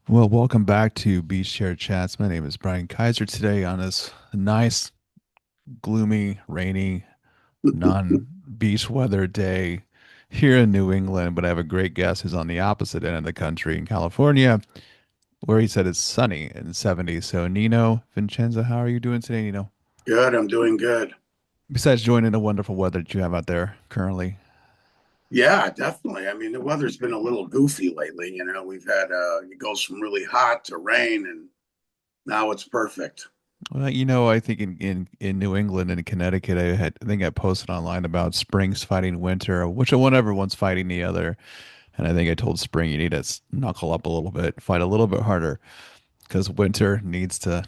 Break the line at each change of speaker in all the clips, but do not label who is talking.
Well, welcome back to Beach Chair Chats. My name is Brian Kaiser today on this nice, gloomy, rainy, non-beach weather day here in New England. But I have a great guest who's on the opposite end of the country in California, where he said it's sunny and 70. So, Nino Vincenzo, how are you doing today, Nino?
Good, I'm doing good.
Besides joining the wonderful weather that you have out there currently.
Yeah, definitely. I mean, the weather's been a little goofy lately. We've had it goes from really hot to rain, and now it's perfect.
Well, I think in New England and in Connecticut, I think I posted online about springs fighting winter, which one everyone's fighting the other. And I think I told spring you need to knuckle up a little bit, fight a little bit harder because winter needs to.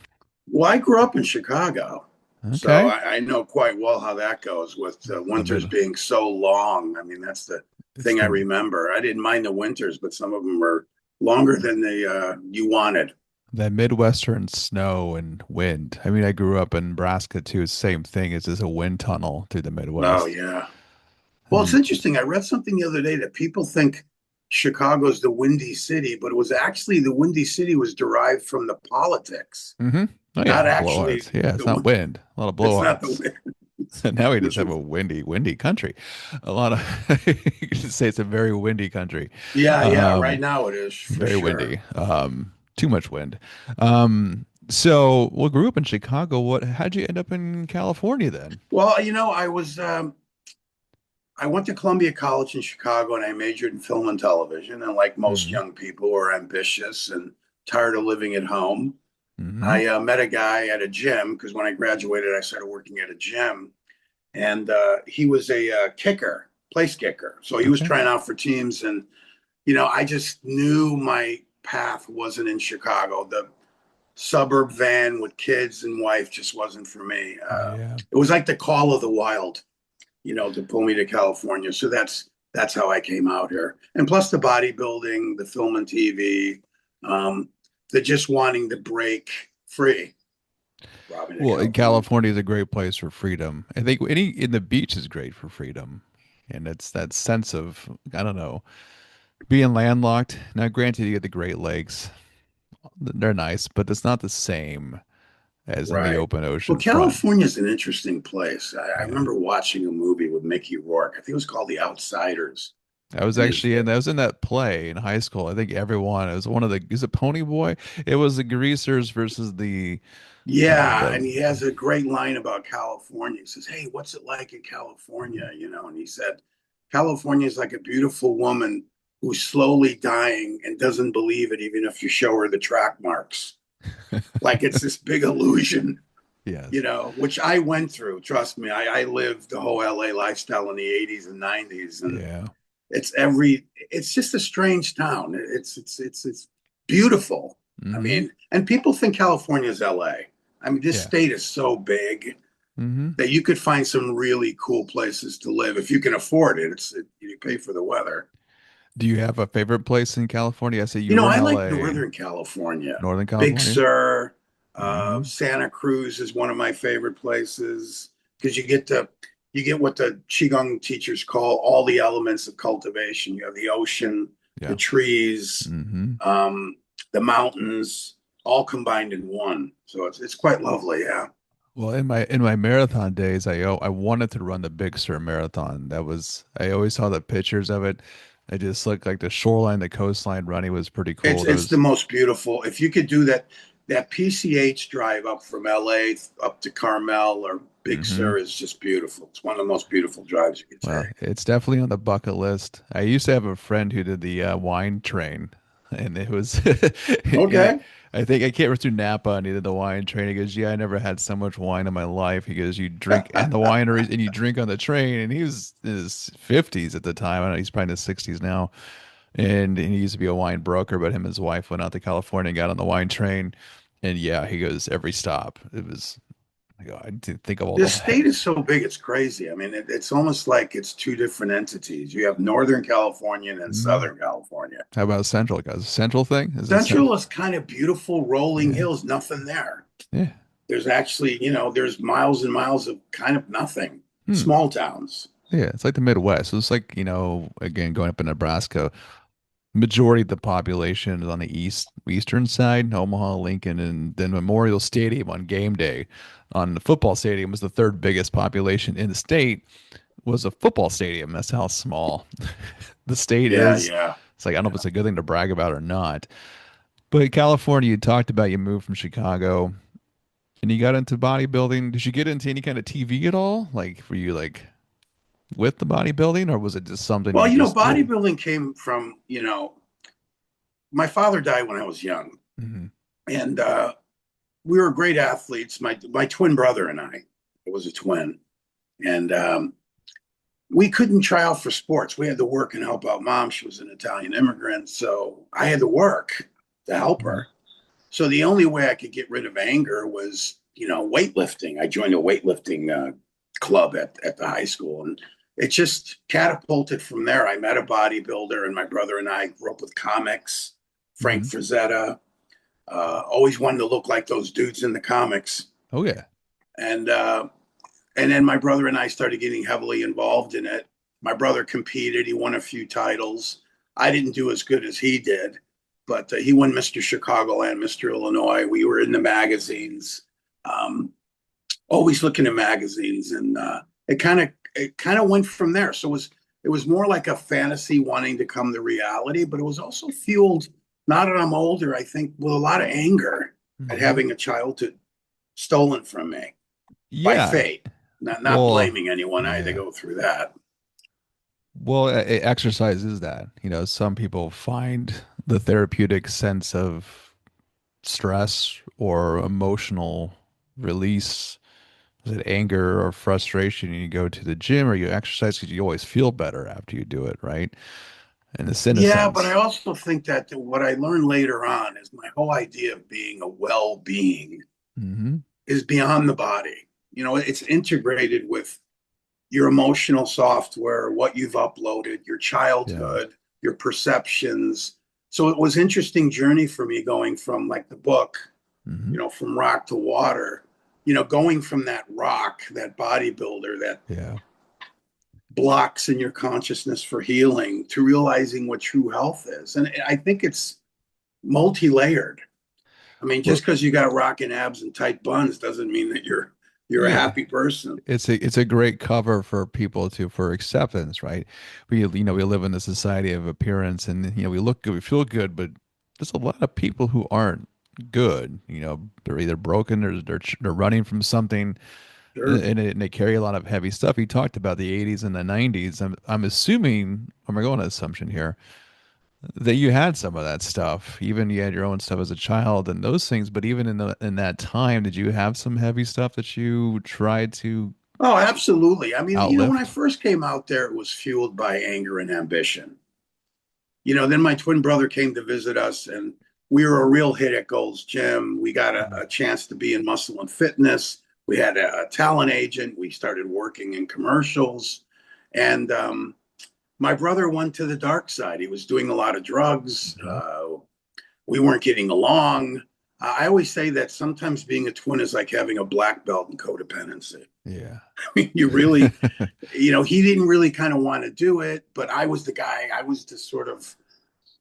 Well, I grew up in Chicago, so
Okay,
I know quite well how that goes with
the
winters
mid,
being so long. I mean, that's the
it's
thing I
the
remember. I didn't mind the winters, but some of them were longer than you wanted.
that Midwestern snow and wind. I mean, I grew up in Nebraska too. It's the same thing. It's just a wind tunnel through the
Oh
Midwest.
yeah. Well, it's
And
interesting. I read something the other day that people think Chicago's the Windy City, but it was actually the Windy City was derived from the politics,
hmm Oh
not
yeah,
actually
blowhards. Yeah, it's
the
not
wind.
wind. A lot of
It's not the
blowhards.
wind,
So now we just
which
have
was,
a windy country. A lot of you could say it's a very windy country.
yeah. Right
Um,
now it is for
very
sure.
windy. Too much wind. So well, grew up in Chicago. How'd you end up in California then?
Well, I went to Columbia College in Chicago and I majored in film and television. And like most
hmm
young people who are ambitious and tired of living at home,
hmm
I met a guy at a gym because when I graduated, I started working at a gym and he was a kicker, place kicker. So he was
Okay.
trying out for teams, and I just knew my path wasn't in Chicago. The suburb van with kids and wife just wasn't for me.
Yeah.
It was like the call of the wild, to pull me to California. So that's how I came out here. And plus the bodybuilding, the film and TV, um, the just wanting to break free brought me to
Well, and
California.
California is a great place for freedom. I think any in the beach is great for freedom, and it's that sense of I don't know being landlocked. Now, granted, you get the Great Lakes; they're nice, but it's not the same as in the
Right.
open
Well,
ocean front.
California is an interesting place. I
Yeah.
remember watching a movie with Mickey Rourke. I think it was called The Outsiders. And
I was in that play in high school. I think everyone, it was one of the, is it Pony Boy? It was the greasers versus
yeah,
the,
and he has a great line about California. He says, "Hey, what's it like in California?" And he said, "California is like a beautiful woman who's slowly dying and doesn't believe it, even if you show her the track marks. Like it's this big illusion."
yes.
Which I went through. Trust me, I lived the whole LA lifestyle in the 80s and 90s, and
Yeah.
it's just a strange town. It's beautiful. I
hmm
mean, and people think California is LA. I mean, this
Yeah.
state is so big
hmm
that you could find some really cool places to live if you can afford it. You pay for the weather.
Do you have a favorite place in California? I say you were in
I like
LA,
Northern California.
Northern
Big
California.
Sur,
hmm
Santa Cruz is one of my favorite places because you get what the Qigong teachers call all the elements of cultivation. You have the ocean, the
Yeah.
trees,
hmm
um, the mountains, all combined in one. So it's quite lovely. Yeah.
Well, in my marathon days, I wanted to run the Big Sur Marathon. That was I always saw the pictures of it. It just looked like the shoreline, the coastline running was pretty
It's
cool. There
it's the
was
most beautiful. If you could do that PCH drive up from LA up to Carmel or Big
hmm
Sur is just beautiful. It's one of the most beautiful drives you could
Well,
take.
it's definitely on the bucket list. I used to have a friend who did the wine train, and it was,
Okay.
I think I can't remember through Napa, and he did the wine train. He goes, "Yeah, I never had so much wine in my life." He goes, "You drink at the wineries and you drink on the train." And he was in his 50s at the time. I don't know, he's probably in his 60s now. And he used to be a wine broker, but him and his wife went out to California and got on the wine train. And yeah, he goes every stop. It was, I didn't think of all
The
the
state is so big, it's crazy. I mean, it's almost like it's two different entities. You have Northern California and
Mm.
Southern California.
How about Central, guys? Central thing? Is it Central?
Central is kind of beautiful rolling
Yeah.
hills, nothing there.
Yeah.
There's actually, there's miles and miles of kind of nothing,
Hmm.
small towns.
Yeah. It's like the Midwest. It's like, again, going up in Nebraska. majority of the population is on the eastern side, Omaha, Lincoln, and then Memorial Stadium on game day. On the football stadium was the third biggest population in the state. Was a football stadium. That's how small the state
Yeah,
is.
yeah.
It's like I don't know if
Yeah.
it's a good thing to brag about or not. But California, you talked about you moved from Chicago and you got into bodybuilding. Did you get into any kind of TV at all? Like, were you like with the bodybuilding, or was it just something
Well,
you just did?
bodybuilding came from, my father died when I was young,
Hmm.
and we were great athletes. My twin brother and I was a twin, and we couldn't try out for sports. We had to work and help out mom. She was an Italian immigrant, so I had to work to help
Hmm.
her. So the only way I could get rid of anger was, weightlifting. I joined a weightlifting club at the high school, and it just catapulted from there. I met a bodybuilder, and my brother and I grew up with comics. Frank
Hmm.
Frazetta, always wanted to look like those dudes in the comics,
Oh yeah.
and then my brother and I started getting heavily involved in it. My brother competed; he won a few titles. I didn't do as good as he did, but he won Mr. Chicago and Mr. Illinois. We were in the magazines, um, always looking at magazines, and it kind of went from there. So it was more like a fantasy wanting to come to reality, but it was also fueled. Now that I'm older, I think with a lot of anger at
Hmm.
having a childhood stolen from me by
Yeah.
fate. Not
Well,
blaming anyone. I had to
yeah.
go through that.
Well, exercise is that. Some people find the therapeutic sense of stress or emotional release, is it anger or frustration, and you go to the gym or you exercise because you always feel better after you do it, right? In this in a
Yeah, but I
sense.
also think that what I learned later on is my whole idea of being a well-being
Hmm.
is beyond the body. It's integrated with your emotional software, what you've uploaded, your
Yeah.
childhood, your perceptions. So it was an interesting journey for me going from like the book,
Hmm.
from rock to water, going from that rock, that bodybuilder, that
Yeah.
blocks in your consciousness for healing to realizing what true health is. And I think it's multi-layered. I mean,
Well,
just because you got rocking abs and tight buns doesn't mean that you're a
yeah.
happy person.
It's a great cover for people to for acceptance, right? We live in a society of appearance, and we look good, we feel good, but there's a lot of people who aren't good. They're either broken or they're running from something,
Sure.
and they carry a lot of heavy stuff. He talked about the 80s and the 90s. I'm assuming, or am I going to assumption here, that you had some of that stuff. Even you had your own stuff as a child and those things, but even in that time, did you have some heavy stuff that you tried to
Oh, absolutely. I mean, when I
outlift?
first came out there, it was fueled by anger and ambition. Then my twin brother came to visit us, and we were a real hit at Gold's Gym. We got a chance to be in Muscle and Fitness. We had a talent agent. We started working in commercials. And my brother went to the dark side. He was doing a lot of drugs.
Mhm.
We weren't getting along. I always say that sometimes being a twin is like having a black belt in codependency.
Yeah.
You really, he didn't really kind of want to do it, but I was the guy. I was the sort of,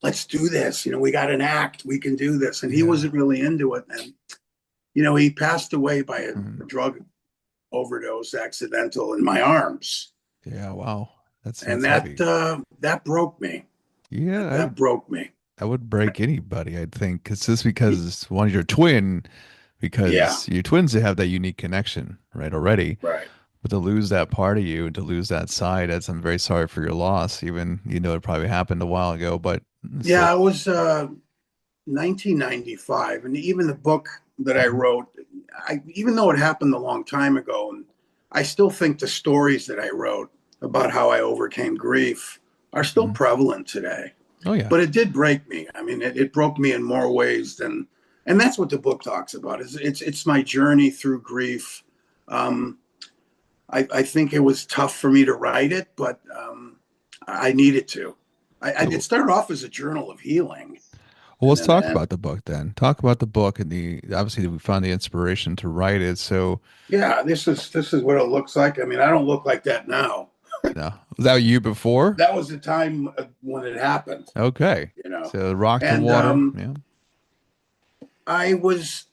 let's do this. We got an act. We can do this. And he
Yeah.
wasn't really into it. And, he passed away by a
Mhm.
drug overdose accidental in my arms.
Yeah. Wow.
And
That's
that,
heavy.
that broke me.
Yeah.
That broke me.
I would break anybody, I'd think. It's just because one, you're twin,
Yeah.
because your twins have that unique connection, right? Already.
Right.
But to lose that part of you and to lose that side, I'm very sorry for your loss. Even, it probably happened a while ago, but
Yeah.
so,
I was 1995. And even the book that I
mhm,
wrote, even though it happened a long time ago, and I still think the stories that I wrote about how I overcame grief are still
mhm.
prevalent today.
Oh yeah.
But it did break me. I mean, it broke me in more ways than, and that's what the book talks about. It's my journey through grief. Um, I think it was tough for me to write it, but I needed to. It
So,
started off as a journal of healing,
well,
and
let's
then
talk about the book then. Talk about the book and obviously we found the inspiration to write it. So,
yeah, this is what it looks like. I mean, I don't look like that now.
No. Was that you before?
That was the time when it happened,
Okay.
you know.
So rock to
And
water. Yeah.
I was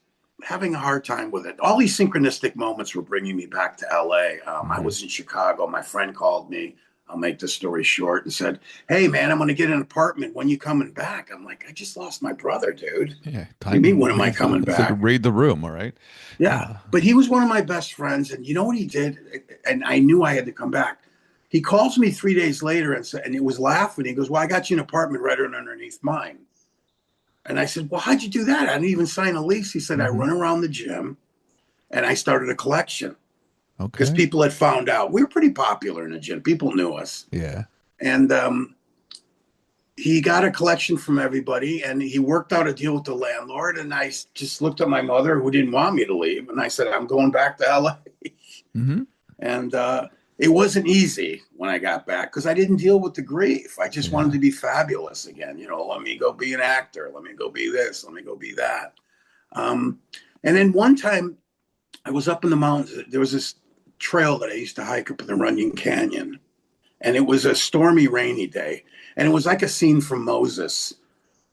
having a hard time with it. All these synchronistic moments were bringing me back to LA. I
Hmm.
was in Chicago. My friend called me. I'll make the story short and said, "Hey, man, I'm going to get an apartment. When you coming back?" I'm like, "I just lost my brother, dude. What
Yeah.
do you mean,
Time.
when am I coming
It's like
back?"
read the room. All right.
Yeah.
Yeah.
But he was one of my best friends. And you know what he did? And I knew I had to come back. He calls me 3 days later and said, and it was laughing. He goes, "Well, I got you an apartment right underneath mine." And I said, "Well, how'd you do that? I didn't even sign a lease." He said, "I
Hmm.
run around the gym and I started a collection because
Okay.
people had found out we were pretty popular in the gym. People knew us."
Yeah.
And he got a collection from everybody and he worked out a deal with the landlord. And I just looked at my mother, who didn't want me to leave. And I said, "I'm going back to LA."
Hmm.
And it wasn't easy when I got back because I didn't deal with the grief. I just wanted
Yeah.
to be fabulous again. Let me go be an actor. Let me go be this. Let me go be that. Um, and then one time I was up in the mountains. There was this trail that I used to hike up in the Runyon Canyon. And it was a stormy, rainy day. And it was like a scene from Moses.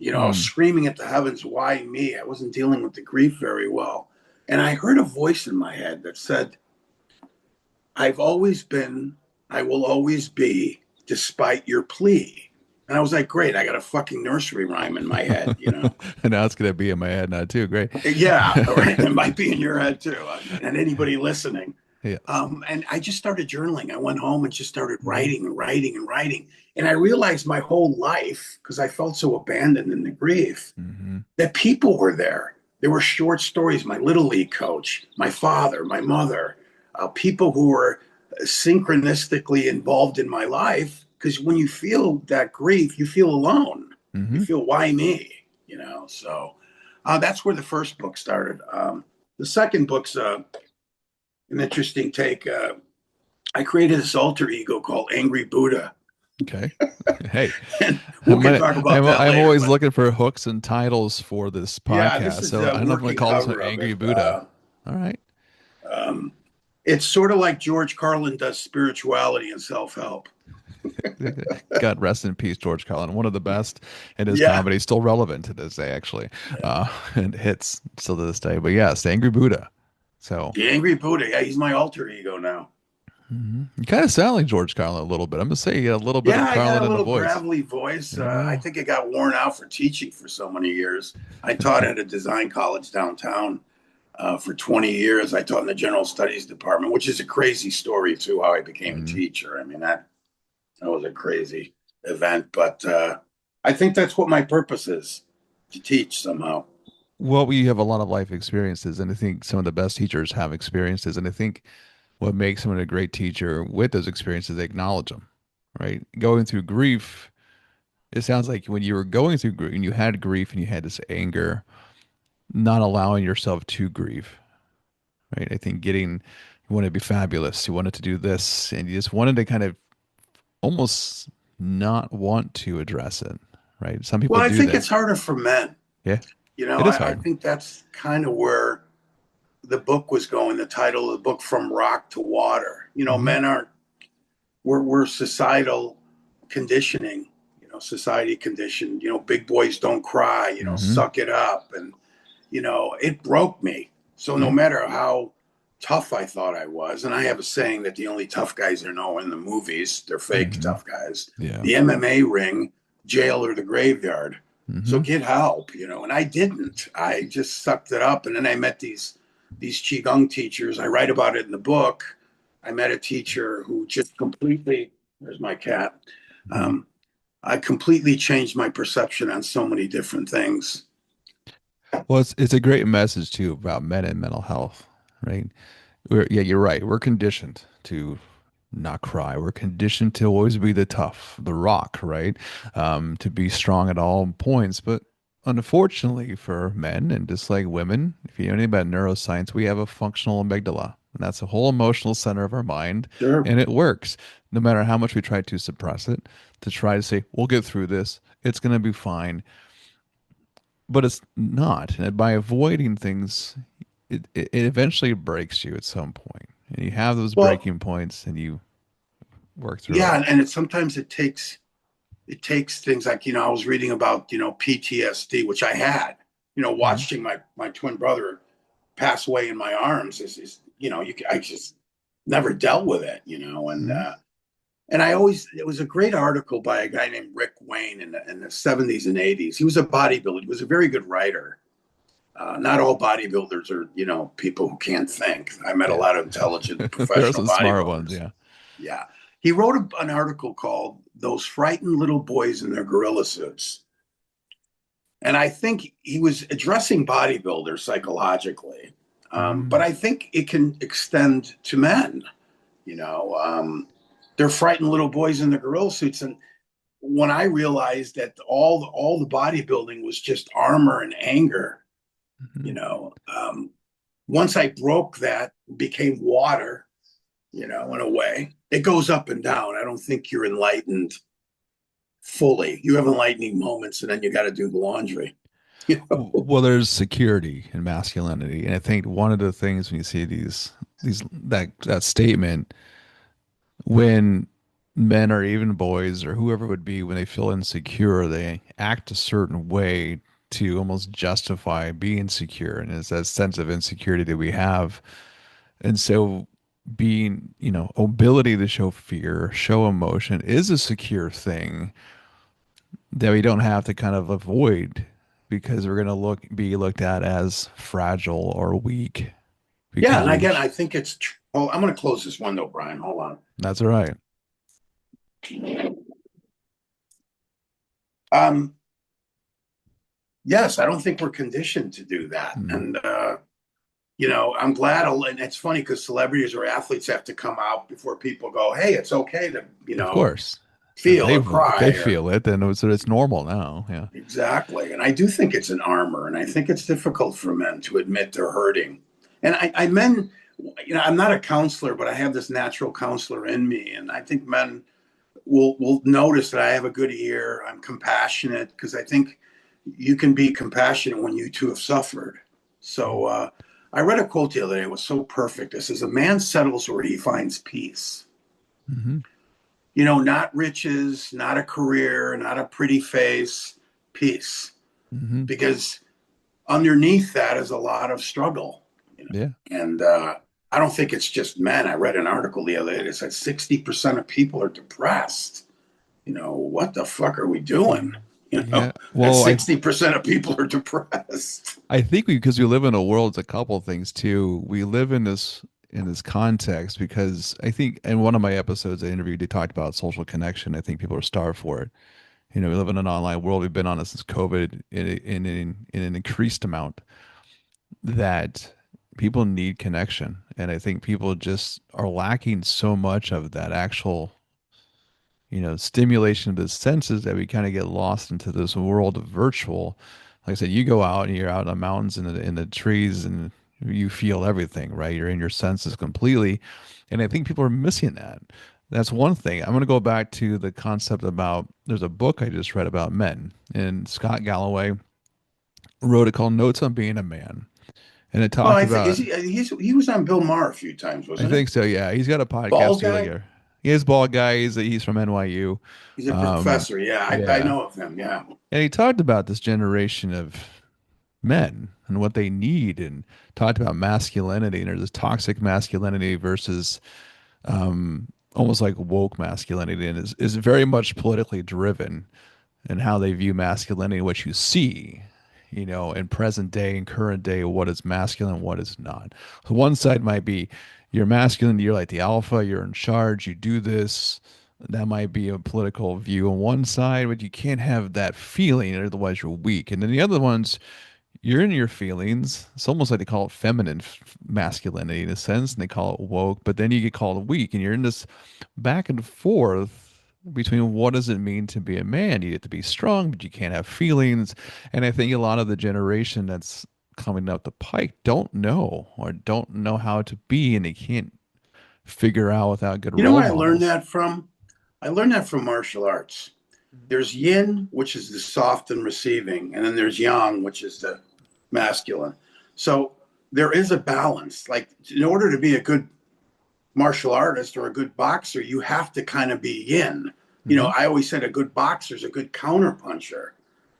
I was
Mm.
screaming at the heavens, "Why me?" I wasn't dealing with the grief very well. And I heard a voice in my head that said, "I've always been, I will always be, despite your plea." And I was like, great, I got a fucking nursery rhyme in my head.
And now it's gonna be in my head now too. Great.
Yeah, right. It might be in your head too, and anybody listening.
Yes.
And I just started journaling. I went home and just started
Hmm.
writing and writing and writing. And I realized my whole life, because I felt so abandoned in the grief,
Hmm.
that people were there. There were short stories. My little league coach, my father, my mother, people who were synchronistically involved in my life. Because when you feel that grief, you feel alone. You
Hmm.
feel, why me? So that's where the first book started. The second book's an interesting take. I created this alter ego called Angry Buddha.
Okay. Hey,
And we can talk about that
I'm
later.
always
But
looking for hooks and titles for this
yeah, this
podcast.
is
So
a
I don't know if I'm gonna
working
call this one
cover of
Angry
it.
Buddha. All right.
Um, it's sort of like George Carlin does spirituality and self help.
God rest in peace, George Carlin, one of the best, and his
Yeah,
comedy still relevant to this day, actually, and hits still to this day. But yes, Angry Buddha. So
the Angry Buddha. Yeah, he's my alter ego now.
you kind of sound like George Carlin a little bit. I'm gonna say you got a little bit
Yeah,
of
I got
Carlin
a
in the
little
voice.
gravelly voice.
There you
I
go.
think it got worn out for teaching for so many years. I taught at a design college downtown for 20 years. I taught in the general studies department, which is a crazy story too. How I became a
Mhm.
teacher. I mean that was a crazy event, but I think that's what my purpose is, to teach somehow.
Well, we have a lot of life experiences, and I think some of the best teachers have experiences, and I think what makes someone a great teacher with those experiences, they acknowledge them, right? Going through grief, it sounds like when you were going through grief and you had grief and you had this anger, not allowing yourself to grieve, right? I think you wanted to be fabulous, you wanted to do this, and you just wanted to kind of almost not want to address it, right? Some people
Well, I
do
think
that.
it's harder for men.
Yeah,
You know,
it is
I
hard.
think that's kind of where the book was going. The title of the book, From Rock to Water.
Hmm.
Men aren't. We're societal conditioning. Society conditioned. Big boys don't cry.
Hmm.
Suck it up. And it broke me. So no
Yeah.
matter how tough I thought I was, and I have a saying that the only tough guys I know are in the movies, they're fake
Hmm.
tough guys.
Yeah.
The MMA ring, jail, or the graveyard. So
Hmm.
get help. And I didn't. I just sucked it up. And then I met these Qigong teachers. I write about it in the book. I met a teacher who just completely, there's my cat.
Hmm.
Um, I completely changed my perception on so many different things.
Well, it's a great message too about men and mental health, right? Yeah, you're right. We're conditioned to not cry. We're conditioned to always be the tough, the rock, right? To be strong at all points. But unfortunately for men, and just like women, if you know anything about neuroscience, we have a functional amygdala. And that's the whole emotional center of our mind.
Sure.
And it works no matter how much we try to suppress it, to try to say, we'll get through this. It's going to be fine. But it's not. And by avoiding things, it eventually breaks you at some point. And you have those
Well,
breaking points and you work through it.
Yeah, and sometimes it takes things like, I was reading about, PTSD, which I had,
Hmm.
watching my twin brother pass away in my arms is I just never dealt with it,
Hmm.
and it was a great article by a guy named Rick Wayne in the 70s and 80s. He was a bodybuilder. He was a very good writer. Not all bodybuilders are, people who can't think. I met a
Yeah.
lot of intelligent
There are
professional
some smart ones.
bodybuilders.
Yeah.
Yeah. He wrote an article called Those Frightened Little Boys in Their Gorilla Suits. And I think he was addressing bodybuilders psychologically. But
Hmm.
I think it can extend to men. You know, they're frightened little boys in the gorilla suits. And when I realized that all the bodybuilding was just armor and anger, you
Hmm.
know, once I broke that, became water, in a way, it goes up and down. I don't think you're enlightened fully. You have enlightening moments, and then you got to do the laundry. You know?
Well, there's security in masculinity, and I think one of the things when you see these that statement, when men or even boys or whoever it would be, when they feel insecure, they act a certain way to almost justify being secure, and it's that sense of insecurity that we have. And so being, ability to show fear, show emotion is a secure thing that we don't have to kind of avoid because we're going to be looked at as fragile or weak
Yeah,
because
and
we
again, I think it's. Oh, I'm going to close this window, Brian. Hold on.
that's all right.
Um, yes, I don't think we're conditioned to do that,
Mm.
and I'm glad. And it's funny because celebrities or athletes have to come out before people go, "Hey, it's okay to
Of course.
feel or
If they
cry," or
feel it, then it's normal now. Yeah.
exactly. And I do think it's an armor, and I think it's difficult for men to admit they're hurting. And I men, I'm not a counselor, but I have this natural counselor in me, and I think men will notice that I have a good ear. I'm compassionate because I think you can be compassionate when you too have suffered. So I read a quote the other day. It was so perfect. It says, "A man settles where he finds peace.
Hmm.
Not riches, not a career, not a pretty face, peace.
Hmm.
Because underneath that is a lot of struggle.
Yeah.
And I don't think it's just men. I read an article the other day that said 60% of people are depressed. What the fuck are we doing?
Yeah.
That
Well,
60% of people are depressed.
I think because we live in a world, it's a couple things too. We live in this context because I think in one of my episodes I interviewed, they talked about social connection. I think people are starved for it. We live in an online world. We've been on it since COVID in an increased amount that people need connection. And I think people just are lacking so much of that actual, stimulation of the senses that we kind of get lost into this world of virtual. Like I said, you go out and you're out in the mountains and in the trees and you feel everything, right? You're in your senses completely. And I think people are missing that. That's one thing. I'm going to go back to the concept about there's a book I just read about men, and Scott Galloway wrote it called Notes on Being a Man. And it
Well,
talked
I think
about,
he was on Bill Maher a few times,
I
wasn't he?
think so, yeah. He's got a podcast
Bald
too, like
guy?
he is bald guy. He's from NYU.
He's a
Um,
professor. Yeah, I
yeah.
know of him. Yeah.
And he talked about this generation of men and what they need and talked about masculinity and there's this toxic masculinity versus almost like woke masculinity and is very much politically driven in how they view masculinity, what you see, in present day and current day, what is masculine, what is not. So one side might be you're masculine, you're like the alpha, you're in charge, you do this. That might be a political view on one side, but you can't have that feeling, otherwise you're weak. And then the other ones, you're in your feelings. It's almost like they call it feminine masculinity in a sense, and they call it woke, but then you get called weak, and you're in this back and forth between what does it mean to be a man? You get to be strong, but you can't have feelings. And I think a lot of the generation that's coming up the pike don't know how to be, and they can't figure out without good
You know
role
where I learned
models.
that from? I learned that from martial arts. There's yin, which is the soft and receiving, and then there's yang, which is the masculine. So there is a balance. Like in order to be a good martial artist or a good boxer, you have to kind of be yin.
Hmm.
I always said a good boxer is a good counter puncher.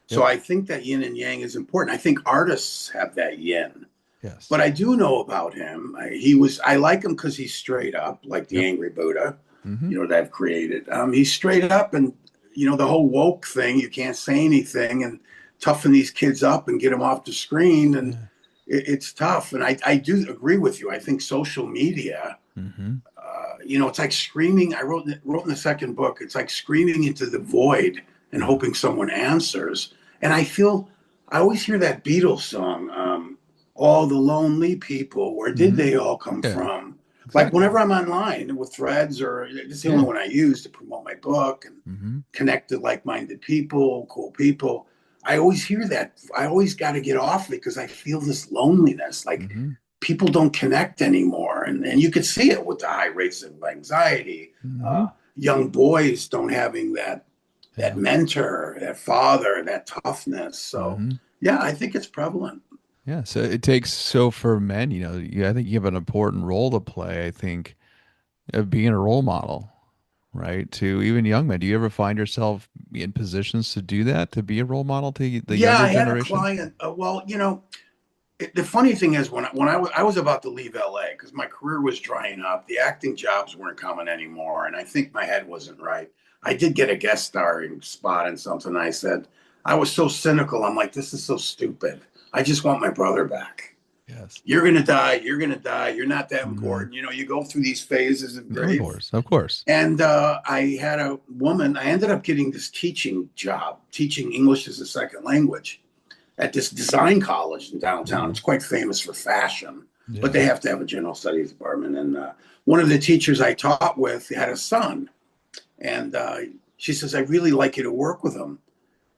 So
Yep.
I think that yin and yang is important. I think artists have that yin.
Yes.
But I do know about him. I like him because he's straight up, like the
Yep.
Angry Buddha,
Hmm.
that I've created. He's straight up, and the whole woke thing. You can't say anything and toughen these kids up and get them off the screen, and
Yeah.
it's tough. And I do agree with you. I think social media,
Hmm.
it's like screaming. I wrote in the second book. It's like screaming into the void and
Yeah.
hoping someone answers. And I always hear that Beatles song. All the lonely people. Where did
Hmm.
they all come
Yeah.
from? Like
Exactly.
whenever I'm online with threads, or it's the only
Yeah.
one I use to promote my book and
Hmm.
connect to like-minded people, cool people. I always hear that. I always got to get off it because I feel this loneliness. Like
Hmm.
people don't connect anymore, and you could see it with the high rates of anxiety.
Hmm.
Young boys don't having that
Yeah.
mentor, that father, that toughness. So
Hmm.
yeah, I think it's prevalent.
Yeah. So it takes, so for men, I think you have an important role to play, I think, of being a role model, right? To even young men. Do you ever find yourself in positions to do that, to be a role model to the
Yeah,
younger
I had a
generation?
client. Well, the funny thing is when I was about to leave LA because my career was drying up, the acting jobs weren't coming anymore, and I think my head wasn't right. I did get a guest starring spot in something. I said I was so cynical. I'm like, this is so stupid. I just want my brother back.
Yes.
You're gonna die. You're gonna die. You're not that
Hmm.
important. You go through these phases of
Of
grief.
course. Of course.
And I had a woman. I ended up getting this teaching job, teaching English as a second language at this design college in downtown.
Hmm.
It's quite famous for fashion, but
Yeah.
they have to have a general studies department. And one of the teachers I taught with had a son, and she says, "I really like you to work with him."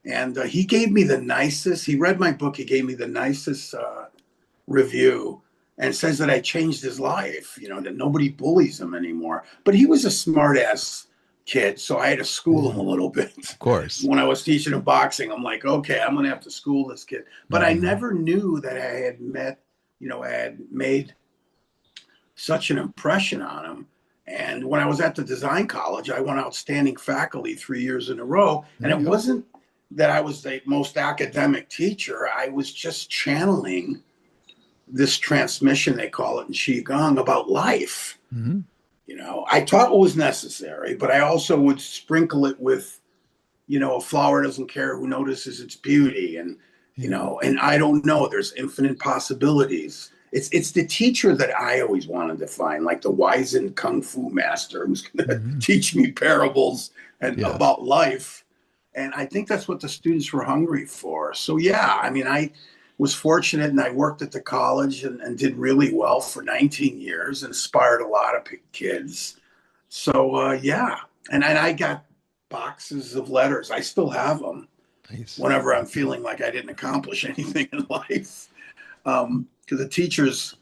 And he gave me the nicest. He read my book. He gave me the nicest review, and says that I changed his life. That nobody bullies him anymore. But he was a smart ass kid, so I had to school him
Yeah.
a little bit.
Of course.
When I was teaching him boxing, I'm like, okay, I'm gonna have to school this kid. But I
Hmm.
never knew that I had made such an impression on him. And when I was at the design college, I won outstanding faculty 3 years in a row. And
There
it
you go.
wasn't that I was the most academic teacher. I was just channeling this transmission, they call it in Qigong, about life.
Hmm.
I taught what was necessary, but I also would sprinkle it with a flower doesn't care who notices its beauty, and
Yeah.
and I don't know, there's infinite possibilities. It's the teacher that I always wanted to find, like the wizened kung fu master who's going to
Hmm.
teach me parables and
Yes.
about life. And I think that's what the students were hungry for. So yeah, I mean, I was fortunate, and I worked at the college and did really well for 19 years, inspired a lot of kids. So yeah, and I got boxes of letters. I still have them
Nice.
whenever I'm feeling like I didn't accomplish anything in life. Because the teacher's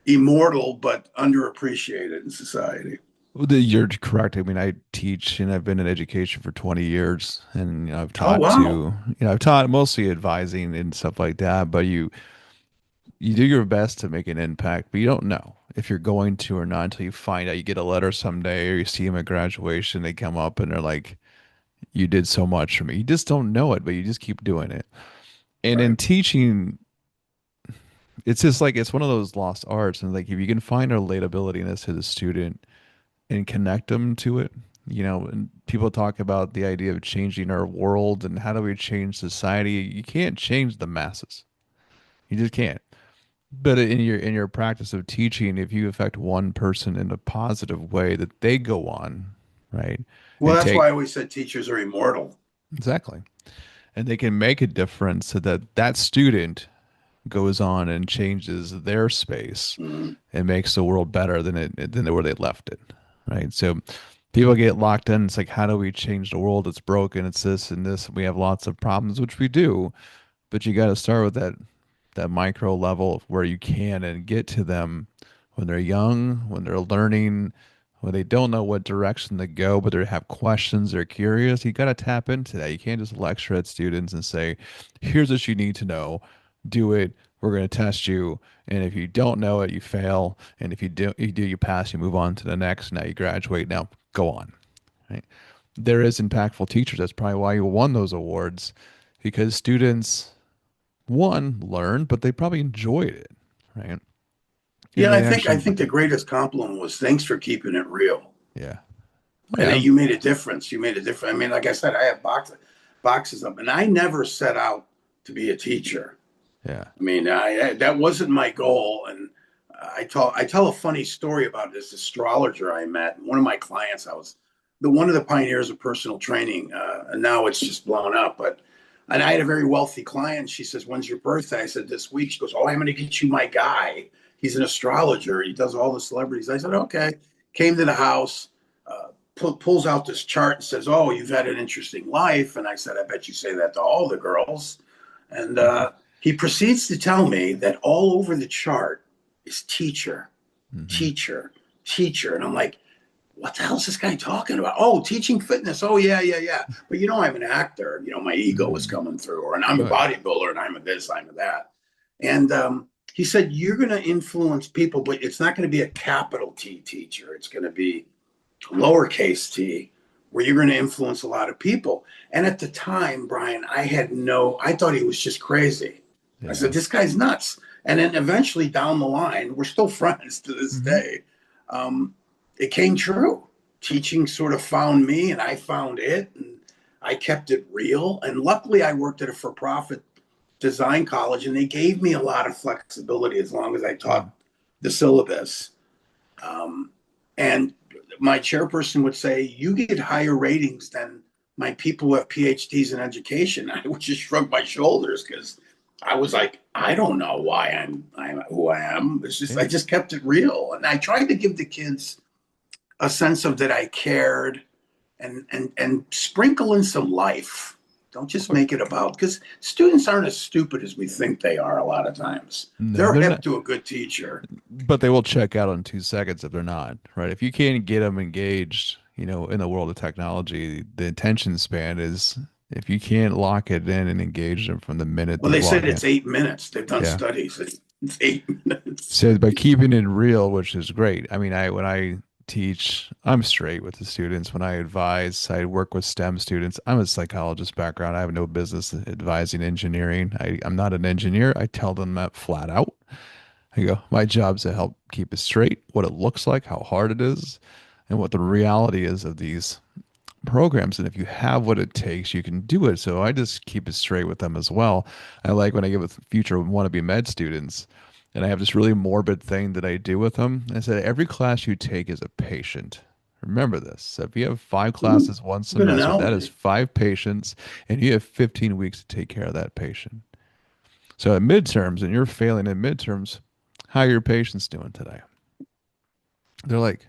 immortal but underappreciated in society.
Well, you're correct. I mean, I teach and I've been in education for 20 years, and I've
Oh
taught
wow,
I've taught mostly advising and stuff like that, but you do your best to make an impact, but you don't know if you're going to or not until you find out. You get a letter someday or you see them at graduation, they come up and they're like, "You did so much for me." You just don't know it, but you just keep doing it. And in
right?
teaching, it's just like it's one of those lost arts, and like if you can find a relatability in this to the student and connect them to it. And people talk about the idea of changing our world and how do we change society. You can't change the masses. You just can't. But in your practice of teaching, if you affect one person in a positive way, that they go on, right,
Well,
and
that's why
take
I always said teachers are immortal.
exactly, and they can make a difference so that that student goes on and changes their space
Mm-hmm.
and makes the world better than where they left it, right? So people get locked in. It's like, how do we change the world? It's broken. It's this and this. We have lots of problems, which we do, but you got to start with that micro level of where you can and get to them when they're young, when they're learning, when they don't know what direction to go, but they have questions, they're curious. You got to tap into that. You can't just lecture at students and say, "Here's what you need to know. Do it. We're going to test you, and if you don't know it, you fail, and if you do, you pass. You move on to the next. Now you graduate. Now go on. Right? There is impactful teachers. That's probably why you won those awards, because students one learned, but they probably enjoyed it, right? And
Yeah,
they
I
actually,
think the greatest compliment was thanks for keeping it real.
yeah, oh
And
yeah,
that you made a difference. You made a difference. I mean, like I said, I have boxes up, and I never set out to be a teacher.
yeah,
I mean, that wasn't my goal. And I tell a funny story about this astrologer I met. One of my clients, I was one of the pioneers of personal training, and now it's just blown up. But and I had a very wealthy client. She says, "When's your birthday?" I said, "This week." She goes, "Oh, I'm going to get you my guy. He's an astrologer. He does all the celebrities." I said, "Okay." Came to the house. Pulls out this chart and says, "Oh, you've had an interesting life." And I said, "I bet you say that to all the girls." And he proceeds to tell me that all over the chart is teacher,
mm-hmm.
teacher, teacher. And I'm like, what the hell is this guy talking about? Oh, teaching fitness. Oh, yeah, yeah, yeah. But I'm an actor. My ego was
Mm-hmm.
coming through, or and I'm a
Oh yeah,
bodybuilder, and I'm a this, I'm a that. And he said, you're going to influence people, but it's not going to be a capital T teacher. It's going to be lowercase t, where you're going to influence a lot of people. And at the time, Brian, I thought he was just crazy. I said,
yeah,
this guy's nuts. And then eventually down the line, we're still friends to this
mm-hmm.
day. Um, it came true. Teaching sort of found me, and I found it, and I kept it real. And luckily, I worked at a for profit design college, and they gave me a lot of flexibility as long as I
Yeah.
taught the syllabus. Um, and my chairperson would say, "You get higher ratings than my people who have PhDs in education." I would just shrug my shoulders because I was like, I don't know why I'm who I am. It's just I
Yeah.
just kept it real, and I tried to give the kids a sense of that I cared, and sprinkle in some life. Don't just make it about, because students aren't as stupid as we think they are a lot of times.
No,
They're
they're
hip
not,
to a good teacher.
but they will check out in 2 seconds if they're not, right? If you can't get them engaged, in the world of technology, the attention span is, if you can't lock it in and engage them from the minute
Well,
they
they said
log in.
it's 8 minutes. They've done
Yeah.
studies. It's 8 minutes.
So by keeping it real, which is great. I mean, when I teach, I'm straight with the students. When I advise, I work with STEM students. I'm a psychologist background. I have no business advising engineering. I'm not an engineer. I tell them that flat out. I go, my job's to help keep it straight, what it looks like, how hard it is, and what the reality is of these programs. And if you have what it takes, you can do it. So I just keep it straight with them as well. I like when I get with future wannabe med students, and I have this really morbid thing that I do with them. I said, every class you take is a patient. Remember this. So if you have 5 classes one
Good
semester, that is
analogy.
5 patients, and you have 15 weeks to take care of that patient. So at midterms, and you're failing in midterms, how are your patients doing today? They're like,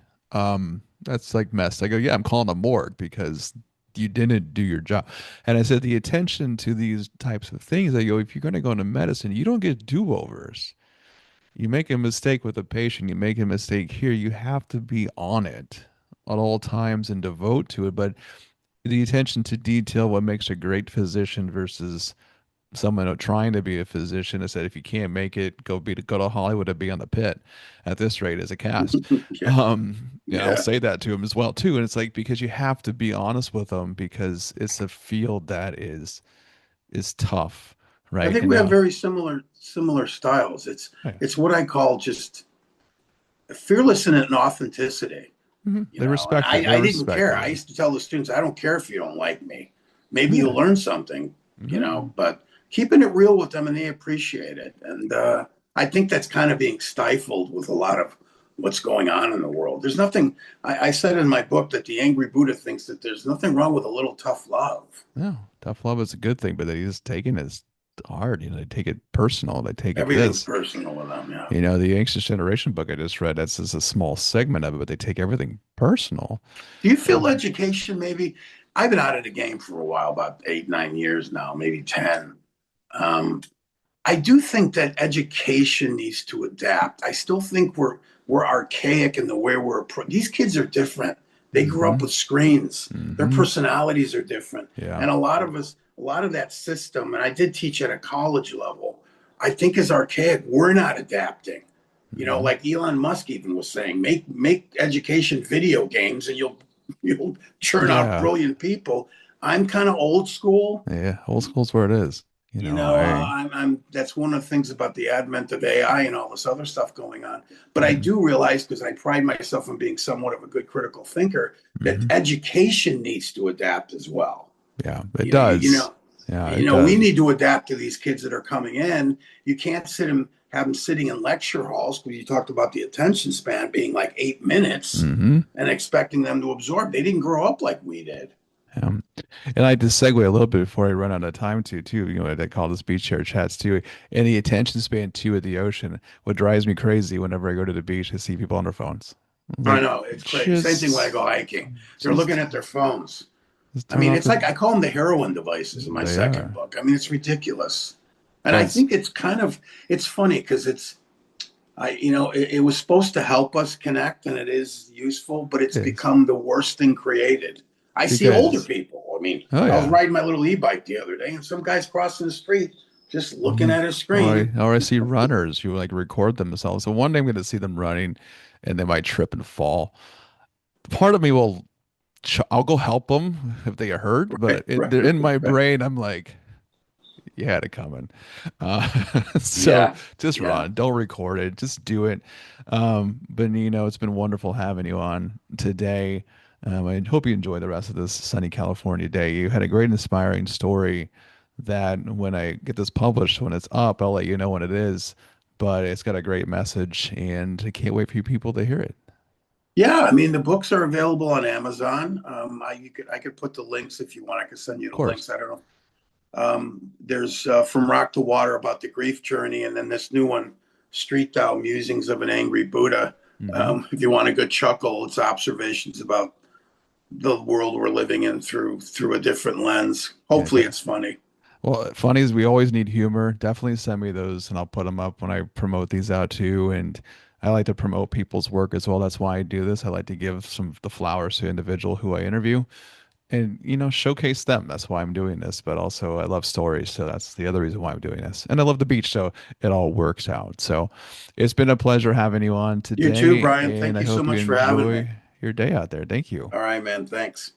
that's like messed. I go, yeah, I'm calling the morgue because you didn't do your job. And I said, the attention to these types of things, I go, if you're going to go into medicine, you don't get do-overs. You make a mistake with a patient, you make a mistake here, you have to be on it at all times and devote to it. But the attention to detail, what makes a great physician versus someone trying to be a physician, I said, if you can't make it, go to Hollywood and be on the pit at this rate as a cast.
Yeah.
I'll
Yeah.
say that to him as well too. And it's like, because you have to be honest with them, because it's a field that is tough,
I
right?
think
And
we have
now,
very similar styles. It's
oh, yeah.
it's what I call just fearless in an authenticity.
They
And
respect it. They
I didn't
respect
care.
it.
I used to tell the students, I don't care if you don't like me. Maybe you'll
Yeah.
learn something,
Mhm.
but keeping it real with them, and they appreciate it. And I think that's kind of being stifled with a lot of what's going on in the world. There's nothing, I said in my book that the angry Buddha thinks that there's nothing wrong with a little tough love.
No, tough love is a good thing, but they just taking it as hard. They take it personal. They take it
Everything's
this.
personal with them. Yeah.
The Anxious Generation book I just read, that's just a small segment of it, but they take everything personal.
Do you feel
And
education maybe? I've been out of the game for a while, about 8, 9 years now, maybe 10. Um, I do think that education needs to adapt. I still think we're archaic in the way these kids are different. They grew up
mm-hmm,
with screens. Their
mm-hmm,
personalities are different.
yeah,
And a lot of that system, and I did teach at a college level. I think is archaic. We're not adapting. You know,
Hmm.
like Elon Musk even was saying, make education video games and you'll churn out
Yeah.
brilliant people. I'm kind of old school.
Yeah. Old school's where it is. You
You
know,
know,
I.
I'm that's one of the things about the advent of AI and all this other stuff going on. But I
Hmm.
do realize, because I pride myself on being somewhat of a good critical thinker, that
Hmm.
education needs to adapt as well.
Yeah, it does. Yeah, it
We
does.
need to adapt to these kids that are coming in. You can't have them sitting in lecture halls, because you talked about the attention span being like 8 minutes,
Hmm.
and expecting them to absorb. They didn't grow up like we did.
Um, and I had to segue a little bit before I run out of time too. You know, they call this beach chair chats too. And the attention span too at the ocean. What drives me crazy whenever I go to the beach, I see people on their phones.
I
Like,
know it's crazy. Same thing when I
just,
go hiking. They're looking
just,
at their phones.
just
I
turn
mean,
off
it's
the.
like I call them the heroin devices in my
They
second
are.
book. I mean, it's ridiculous. And
Well,
I think it's kind of it's funny because it was supposed to help us connect, and it is useful, but it's
it is
become the worst thing created. I see older
because.
people. I mean,
Oh
I was
yeah.
riding my little e-bike the other day, and some guy's crossing the street just looking
Hmm.
at his
Or
screen.
I see runners who like record themselves. So one day I'm going to see them running, and they might trip and fall. Part of me will I'll go help them if they get hurt, but
Right, right,
they're in my
right.
brain. I'm like, you had it coming. So
Yeah,
just
yeah.
run. Don't record it. Just do it. But it's been wonderful having you on today. I hope you enjoy the rest of this sunny California day. You had a great, inspiring story that when I get this published, when it's up, I'll let you know when it is. But it's got a great message, and I can't wait for you people to hear it.
Yeah, I mean the books are available on Amazon. I could put the links if you want. I could send you
Of
the
course.
links. I don't know. There's From Rock to Water, about the grief journey, and then this new one, Street Tao Musings of an Angry Buddha.
Hmm.
If you want a good chuckle, it's observations about the world we're living in through a different lens. Hopefully,
Fantastic.
it's funny.
Well, funny is we always need humor. Definitely send me those and I'll put them up when I promote these out too. And I like to promote people's work as well. That's why I do this. I like to give some of the flowers to the individual who I interview and, showcase them. That's why I'm doing this. But also I love stories. So that's the other reason why I'm doing this. And I love the beach. So it all works out. So it's been a pleasure having you on
You too,
today.
Brian.
And
Thank
I
you so
hope you
much for having me.
enjoy your day out there. Thank you.
All right, man. Thanks.